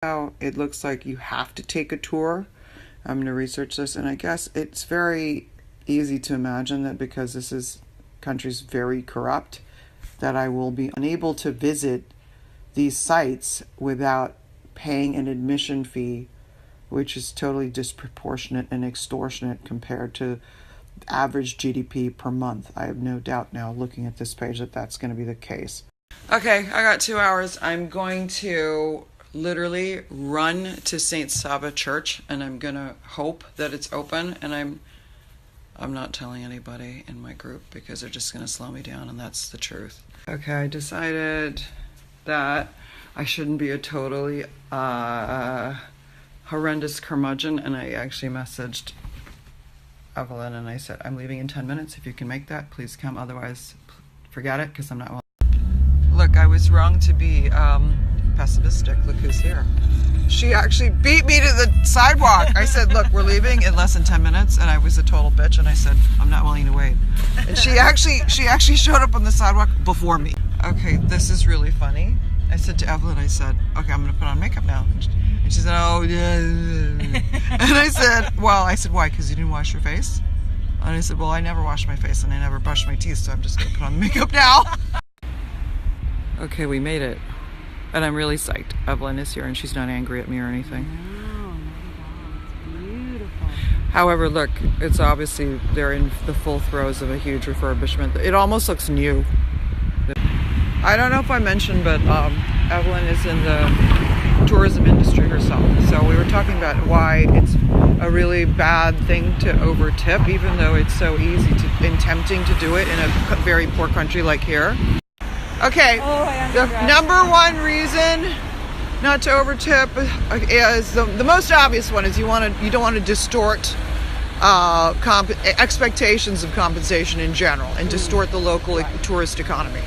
Now it looks like you have to take a tour. I'm going to research this, and I guess it's very easy to imagine that because this country's very corrupt, that I will be unable to visit these sites without paying an admission fee, which is totally disproportionate and extortionate compared to average GDP per month. I have no doubt now, looking at this page, that that's going to be the case. Okay, I got 2 hours. I'm going to literally run to St. Saba Church, and I'm going to hope that it's open, and I'm not telling anybody in my group because they're just going to slow me down, and that's the truth. Okay, I decided that I shouldn't be a totally horrendous curmudgeon, and I actually messaged Evelyn and I said, I'm leaving in 10 minutes. If you can make that, please come. Otherwise, forget it, because I'm not well. Look, I was wrong to be pessimistic. Look who's here. She actually beat me to the sidewalk. I said, look, we're leaving in less than 10 minutes. And I was a total bitch. And I said, I'm not willing to wait. And she actually showed up on the sidewalk before me. Okay, this is really funny. I said to Evelyn, I said, okay, I'm going to put on makeup now. And she said, oh, yeah. And I said, why? Because you didn't wash your face? And I said, well, I never wash my face and I never brush my teeth, so I'm just going to put on the makeup now. Okay, we made it. And I'm really psyched. Evelyn is here and she's not angry at me or anything. No, it's beautiful. However, look, it's obviously they're in the full throes of a huge refurbishment. It almost looks new. I don't know if I mentioned, but Evelyn is in the tourism industry herself. So we were talking about why it's a really bad thing to overtip, even though it's so easy and tempting to do it in a very poor country like here. Okay, the number one reason not to overtip is the most obvious one is you don't want to distort expectations of compensation in general and distort the local tourist economy.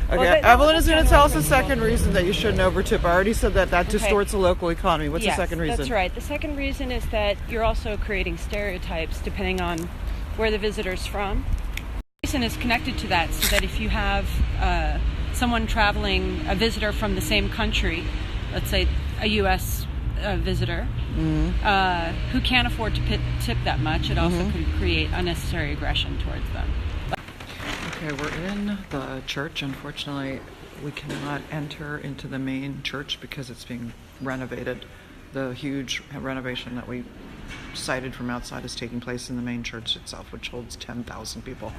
Okay, Evelyn is going to tell us the second reason that you shouldn't overtip. I already said that distorts the local economy. What's the second reason? That's right. The second reason is that you're also creating stereotypes depending on where the visitor's from. The reason is connected to that, so that if you have someone traveling, a visitor from the same country, let's say a U.S. Visitor, who can't afford to tip that much, it also can create unnecessary aggression towards them. Okay, we're in the church. Unfortunately, we cannot enter into the main church because it's being renovated. The huge renovation that we cited from outside is taking place in the main church itself, which holds 10,000 people.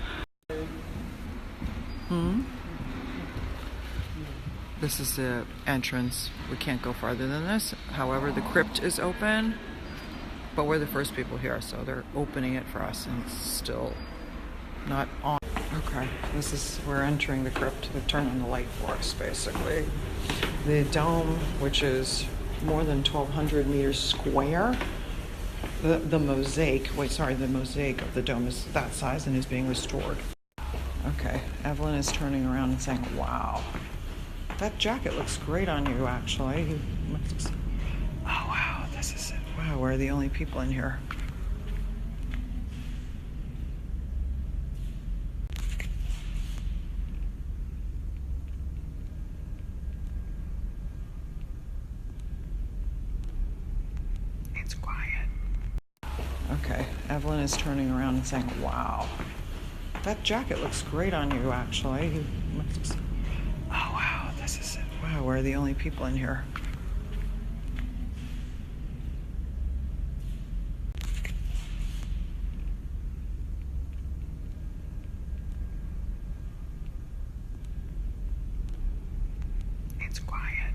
This is the entrance. We can't go farther than this. However, the crypt is open, but we're the first people here, so they're opening it for us, and it's still not on. Okay, we're entering the crypt. They're turning the light for us, basically. The dome, which is more than 1,200 meters square, the mosaic of the dome is that size and is being restored. Okay, Evelyn is turning around and saying, wow, that jacket looks great on you, actually. Oh, wow, this is it. Wow, we're the only people in here. It's quiet. Okay, Evelyn is turning around and saying, wow, that jacket looks great on you, actually. Oh, wow, this is it. Wow, we're the only people in here. It's quiet.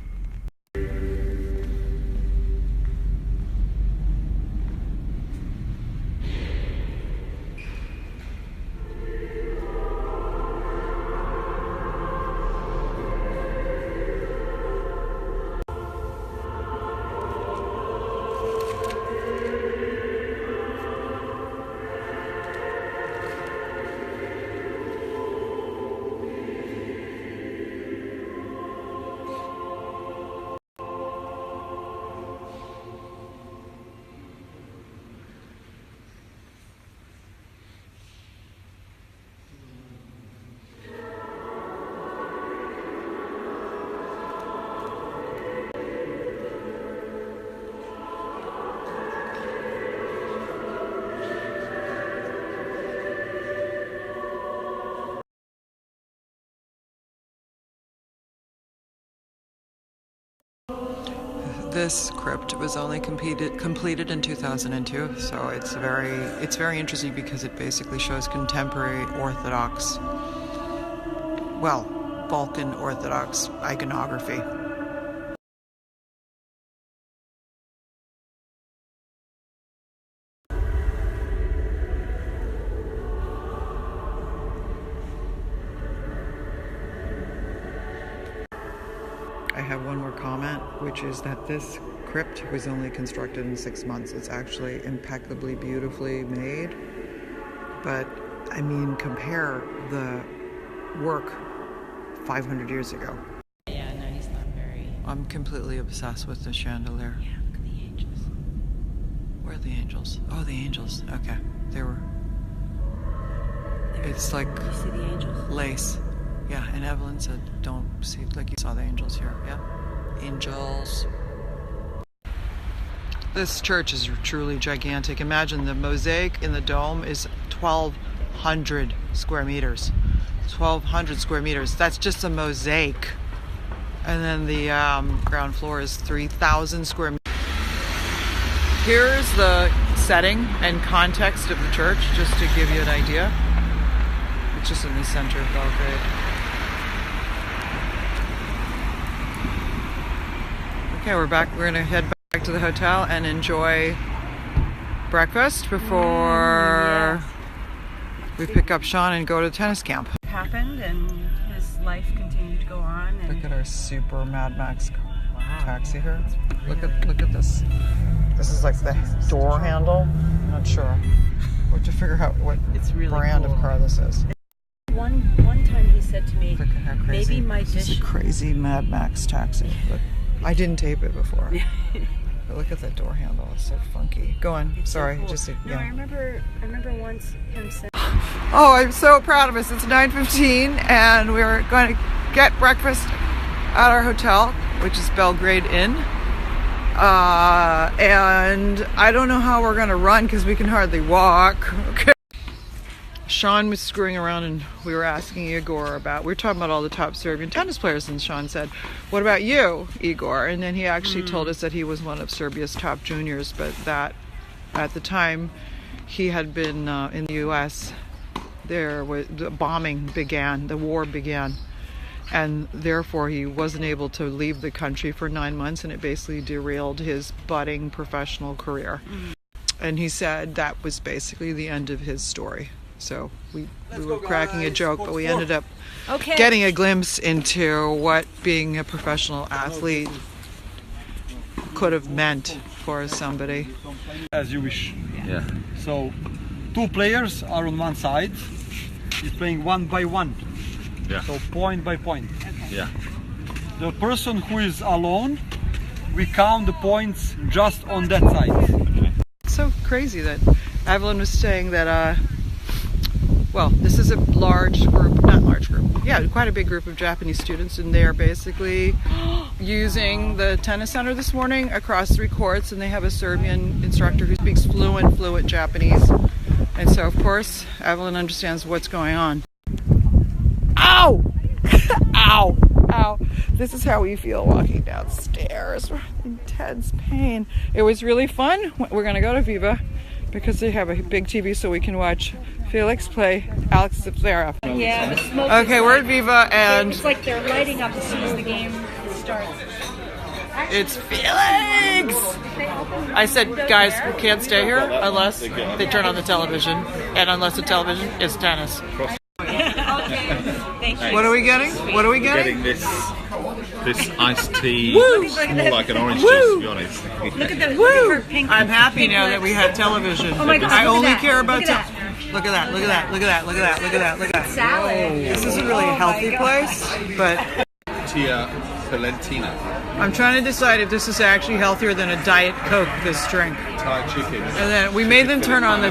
This crypt was only completed in 2002, so it's very interesting because it basically shows contemporary Orthodox, well, Balkan Orthodox iconography. I have one more comment, which is that this crypt was only constructed in 6 months. It's actually impeccably beautifully made, but I mean, compare the work 500 years ago. Yeah, no, he's not very... I'm completely obsessed with the chandelier. Yeah, look at the angels. Where are the angels? Oh, the angels. Okay, they were... It's like... You see the angels? Lace. Yeah, and Evelyn said, don't see, like you saw the angels here. Yeah. Angels. This church is truly gigantic. Imagine the mosaic in the dome is 1,200 square meters. 1,200 square meters. That's just a mosaic. And then the ground floor is 3,000 square meters. Here's the setting and context of the church, just to give you an idea. It's just in the center of Belgrade. Okay, we're back. We're gonna head back to the hotel and enjoy breakfast before we pick up Sean and go to tennis camp. It happened, and his life continued to go on. And Look at our super Mad Max taxi here. Look at this. This is like the door handle. I'm not sure. We have to figure out what really brand cool of car this is. One time he said to me, Look at how crazy. maybe my This is dish... a crazy Mad Max taxi. Look, I didn't tape it before. But look at that door handle. It's so funky. Go on. It's so Sorry. cool. Just No, yeah. I remember once him saying... Oh, I'm so proud of us. It's 9:15 and we're going to get breakfast at our hotel, which is Belgrade Inn. And I don't know how we're going to run because we can hardly walk. Okay. Sean was screwing around and we were asking Igor about, we were talking about all the top Serbian tennis players, and Sean said, what about you, Igor? And then he actually told us that he was one of Serbia's top juniors, but that at the time he had been in the US, there was the bombing began, the war began, and therefore he wasn't able to leave the country for 9 months, and it basically derailed his budding professional career. And he said that was basically the end of his story. So we were cracking a joke, but we ended up getting a glimpse into what being a professional athlete could have meant for somebody. As you wish. Yeah. So, 2 players are on one side. He's playing 1 by 1. Yeah. So point by point. Yeah. The person who is alone, we count the points just on that side. It's so crazy that Evelyn was saying that, well, this is a large group, not large group, yeah, quite a big group of Japanese students, and they're basically using the tennis center this morning across 3 courts, and they have a Serbian instructor who speaks fluent Japanese. And so, of course, Evelyn understands what's going on. Ow! Ow! Ow! This is how we feel walking downstairs. We're in intense pain. It was really fun. We're going to go to Viva because they have a big TV so we can watch Felix play Alex Zverev. Yeah, the smoke. Okay, we're at Viva and It's like they're lighting up as soon as the game starts. it's Felix! I said, guys, we can't stay here unless they turn on the television, and unless the television is tennis. Thank you. What are we getting? What are we getting? Getting this iced tea. It's more like an orange juice, to be honest. Look at her pink. I'm happy now that we have television. Oh my God, I look at only that. care about Look at Look at that, look at that, look at that, look at that, look at that, look at that. Salad. This isn't really a healthy place, but Tia Valentina. I'm trying to decide if this is actually healthier than a Diet Coke, this drink. Thai chicken. And then we made them turn on the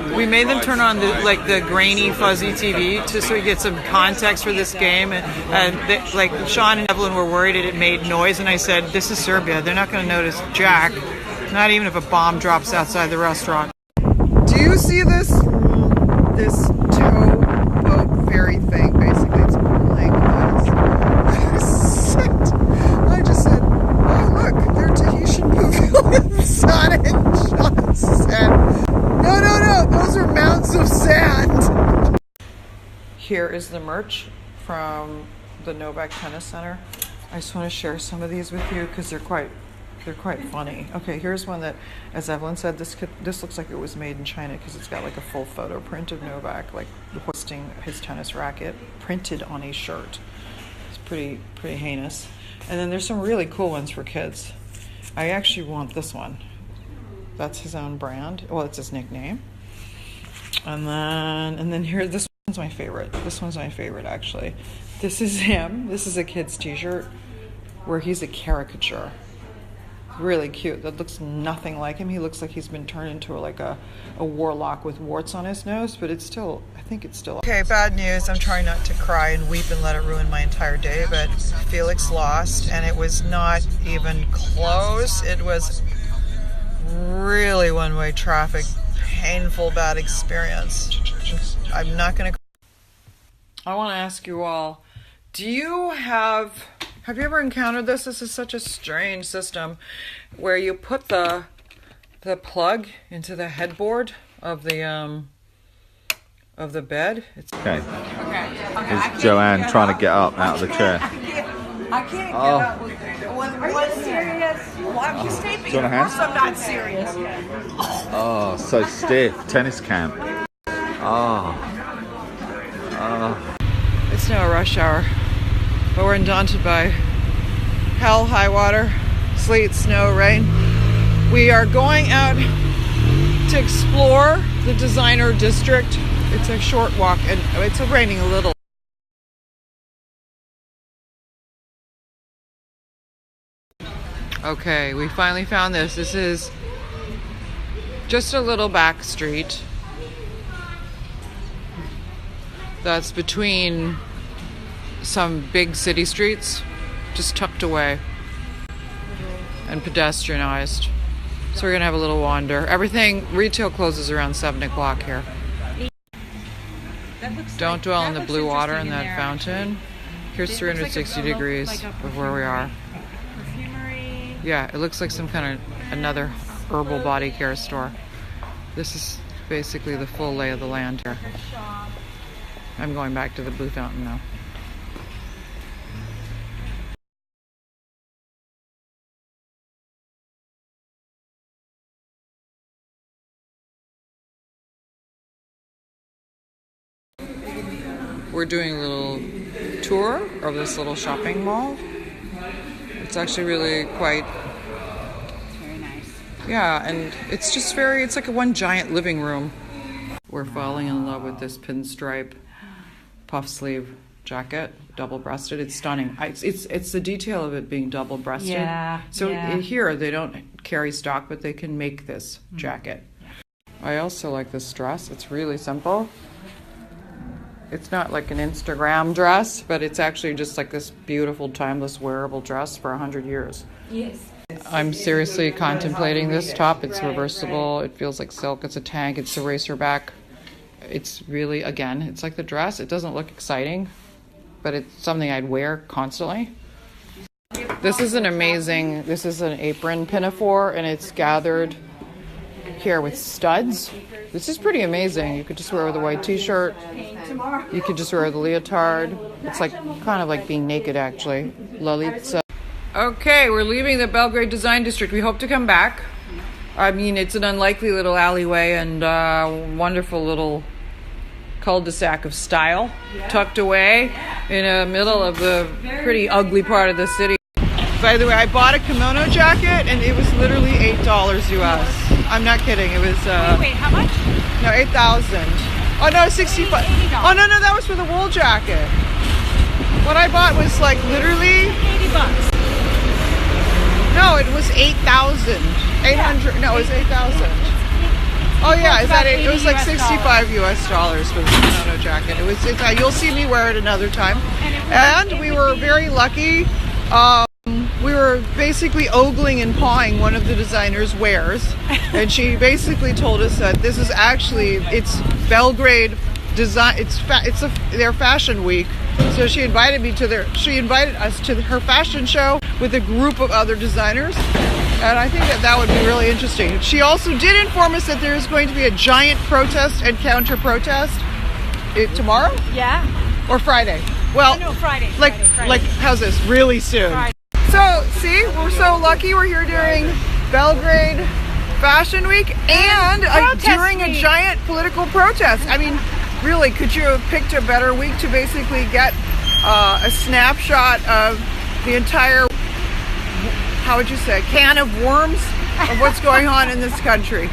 like the grainy fuzzy TV so we get some context for this game, and they, like Sean and Evelyn were worried it made noise, and I said, this is Serbia, they're not going to notice jack, not even if a bomb drops outside the restaurant. Do you see this toe poke fairy thing? Basically it's pulling us. I just said, oh look, they're Tahitian moving. here is the merch from the Novak Tennis Center. I just want to share some of these with you because they're quite funny. Okay, here's one that, as Evelyn said, this looks like it was made in China because it's got like a full photo print of Novak, like hoisting his tennis racket printed on a shirt. It's pretty heinous. And then there's some really cool ones for kids. I actually want this one. That's his own brand. Well, it's his nickname. And then here, this one's my favorite. This one's my favorite, actually. This is him. This is a kid's t-shirt where he's a caricature. Really cute. That looks nothing like him. He looks like he's been turned into like a warlock with warts on his nose, but it's still, I think it's still. Okay, bad news. I'm trying not to cry and weep and let it ruin my entire day, but Felix lost, and it was not even close. It was really one-way traffic. Painful, bad experience. I'm not going to. I want to ask you all, have you ever encountered this? This is such a strange system where you put the plug into the headboard of the bed. Okay. There's Joanne trying to get up out of the chair. I can't get up with it. Are you serious? Well, I'm just taping. Do you want a hand? Of course I'm not serious. Oh, so stiff. Tennis camp. It's now a rush hour, but we're undaunted by hell, high water, sleet, snow, rain. We are going out to explore the designer district. It's a short walk, and it's raining a little. Okay, we finally found this. This is just a little back street that's between some big city streets, just tucked away and pedestrianized. So we're gonna have a little wander. Retail closes around 7 o'clock here. Don't dwell on the blue water in that fountain. Here's 360 degrees of where we are. Yeah, it looks like some kind of another herbal body care store. This is basically the full lay of the land here. I'm going back to the blue fountain now. We're doing a little tour of this little shopping mall. It's actually really quite Very nice. Yeah, and it's just it's like one giant living room. We're falling in love with this pinstripe puff sleeve jacket, double-breasted. It's stunning. It's the detail of it being double-breasted. Yeah. So here they don't carry stock, but they can make this jacket. I also like this dress. It's really simple. It's not like an Instagram dress, but it's actually just like this beautiful, timeless, wearable dress for 100 years. Yes. I'm seriously contemplating this top. It's reversible. It feels like silk. It's a tank. It's a racer back. It's really, again, it's like the dress. It doesn't look exciting, but it's something I'd wear constantly. This is an apron pinafore, and it's gathered here with studs. This is pretty amazing. You could just wear it with a white t-shirt. You could just wear the leotard. It's like kind of like being naked, actually. Lalitza. Okay, we're leaving the Belgrade Design District. We hope to come back. I mean, it's an unlikely little alleyway and wonderful little cul-de-sac of style, tucked away in the middle of the pretty ugly part of the city. By the way, I bought a kimono jacket and it was literally $8 US. I'm not kidding. It was Wait, how much? no, 8,000. Oh no, 65. Oh no, that was for the wool jacket. What I bought was like literally $80. No, it was 8,000. 800. No, it was 8,000. Oh yeah, is that it? It was like $65 US for the kimono jacket. You'll see me wear it another time. And we were very lucky. We were basically ogling and pawing one of the designer's wares, and she basically told us that this is actually it's Belgrade design. It's their fashion week. So she invited us to her fashion show with a group of other designers, and I think that would be really interesting. She also did inform us that there is going to be a giant protest and counter-protest tomorrow Yeah. or Friday? Well, No, Friday. like Friday. like how's this? Really soon. Friday. So see, we're so lucky. We're here during Belgrade Fashion Week and during a week. giant political protest. I mean, really, could you have picked a better week to basically get a snapshot of the entire, how would you say, can of worms of what's going on in this country?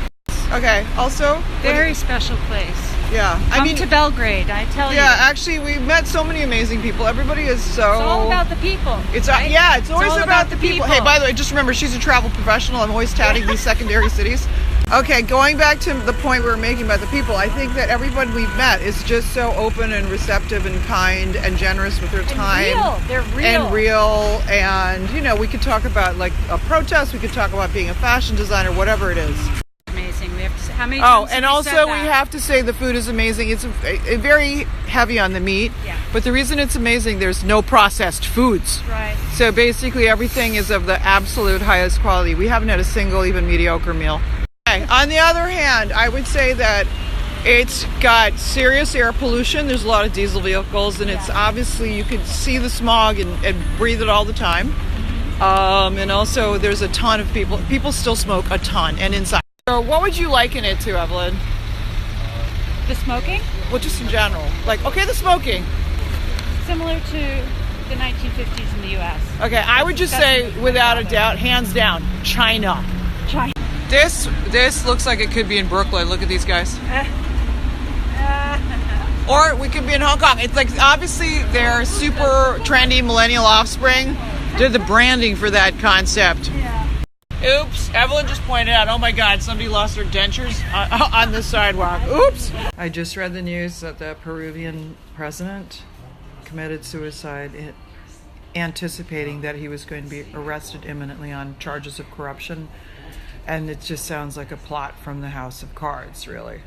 Okay. Also, Very special place. yeah. Come to Belgrade, I tell you. yeah. Actually, we met so many amazing people. Everybody is so. It's all about the people. It's right? yeah, it's always all about the people. Hey, by the way, just remember she's a travel professional. I'm always touting these secondary cities. Okay, going back to the point we were making about the people, I think that everyone we've met is just so open and receptive and kind and generous with their time. real. They're real. And real. And, you know, we could talk about like a protest, we could talk about being a fashion designer, whatever it is. Amazing. We have to say, how many Oh, times and have also said we that? have to say the food is amazing. It's very heavy on the meat. Yeah. But the reason it's amazing, there's no processed foods. Right. So basically everything is of the absolute highest quality. We haven't had a single even mediocre meal. Okay. On the other hand, I would say that it's got serious air pollution. There's a lot of diesel vehicles and it's obviously you can see the smog and breathe it all the time. And also there's a ton of people still smoke a ton and inside. So what would you liken it to, Evelyn? The smoking? Well, just in general. Like, okay, the smoking. Similar to the 1950s in the U.S. Okay, I would just say, without a doubt, hands down, China. China. This looks like it could be in Brooklyn. Look at these guys. Or we could be in Hong Kong. It's like, obviously, they're super trendy millennial offspring. They're the branding for that concept. Yeah. Oops, Evelyn just pointed out, oh my God, somebody lost their dentures on the sidewalk. Oops. I just read the news that the Peruvian president committed suicide, anticipating that he was going to be arrested imminently on charges of corruption. And it just sounds like a plot from the House of Cards, really.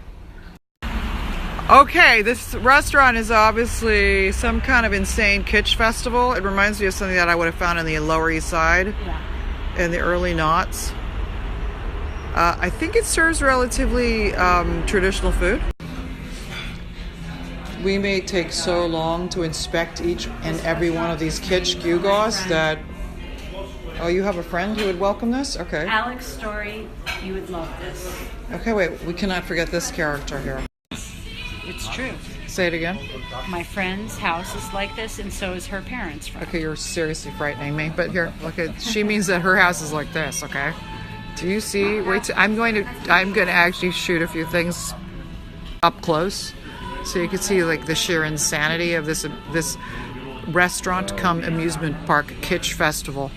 Okay, this restaurant is obviously some kind of insane kitsch festival. It reminds me of something that I would have found on the Lower East Side. Yeah. In the early noughts. I think it serves relatively traditional food. We may take so long to inspect each and every one of these kitsch gewgaws that... Oh, you have a friend who would welcome this? Okay. Alex Story, you would love this. Okay, wait. We cannot forget this character here. It's true. Say it again. My friend's house is like this, and so is her parents' from. Okay, you're seriously frightening me. But here, look at. She means that her house is like this. Okay. Do you see? Wait. I'm going to actually shoot a few things up close, so you can see like the sheer insanity of this restaurant come amusement park kitsch festival.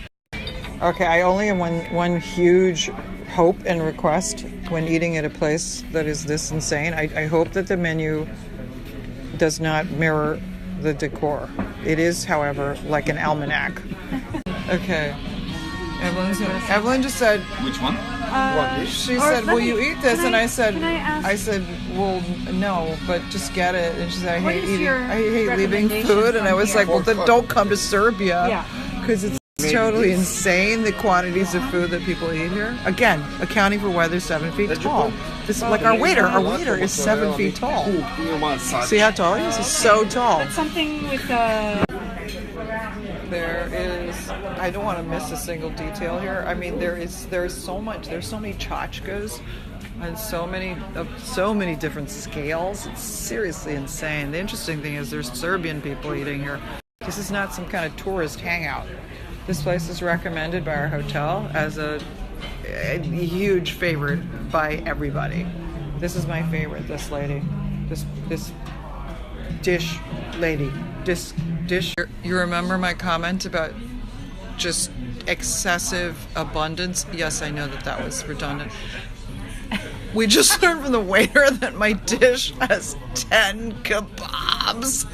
Okay, I only have one huge hope and request when eating at a place that is this insane. I hope that the menu does not mirror the decor. It is, however, like an almanac. Okay. Evelyn just said, Which one? she said, will you eat this? And I said, can I ask- I said, well, no, but just get it. And she said, What is your I hate leaving recommendation food. And I from was here? like, well, then don't come to Serbia. Yeah. Because it's totally insane, the quantities of food that people eat here. Again, accounting for weather, 7 feet tall. This like our waiter is 7 feet tall. See how tall he is? He's so tall. Something with There is, I don't want to miss a single detail here. I mean, there's so much, there's so many tchotchkes and so many different scales. It's seriously insane. The interesting thing is there's Serbian people eating here. This is not some kind of tourist hangout. This place is recommended by our hotel as a huge favorite by everybody. This is my favorite, this lady. This dish lady. This dish. You remember my comment about just excessive abundance? Yes, I know that was redundant. We just learned from the waiter that my dish has 10 kebabs.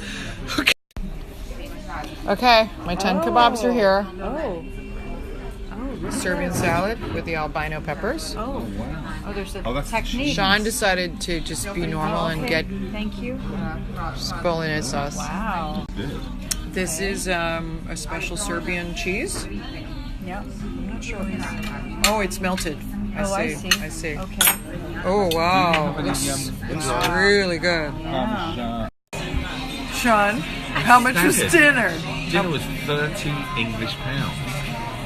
Okay, my 10 kebabs are here. Serbian salad with the albino peppers. Oh, there's a that's technique. Sean decided to just be normal and get Thank you. bolognese sauce. Wow. This is a special Serbian cheese. Yeah. I'm not sure. Oh, it's melted. I see. I see. Okay. Oh, wow. Looks really good. Yeah. Sean? How much was dinner? Dinner was 30 English pounds.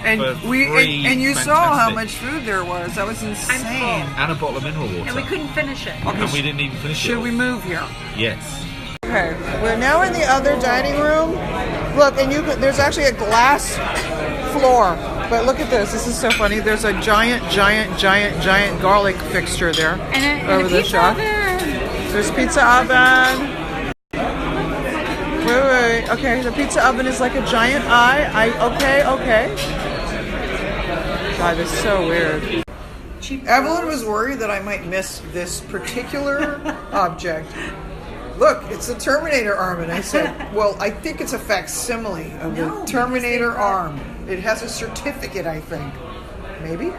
And for we three and you saw how fantastic- much food there was. That was insane. And a bottle of mineral water. And we couldn't finish it. Okay, And we didn't even finish it. should all. we move here? Yes. Okay, we're now in the other dining room. Look, and there's actually a glass floor. But look at this. This is so funny. There's a giant garlic fixture there over the shop. There's pizza oven. Wait. Okay, the pizza oven is like a giant eye. Okay. God, this is so weird. Evelyn was worried that I might miss this particular object. Look, it's the Terminator arm. And I said, well, I think it's a facsimile of the Terminator arm. It has a certificate, I think. Maybe?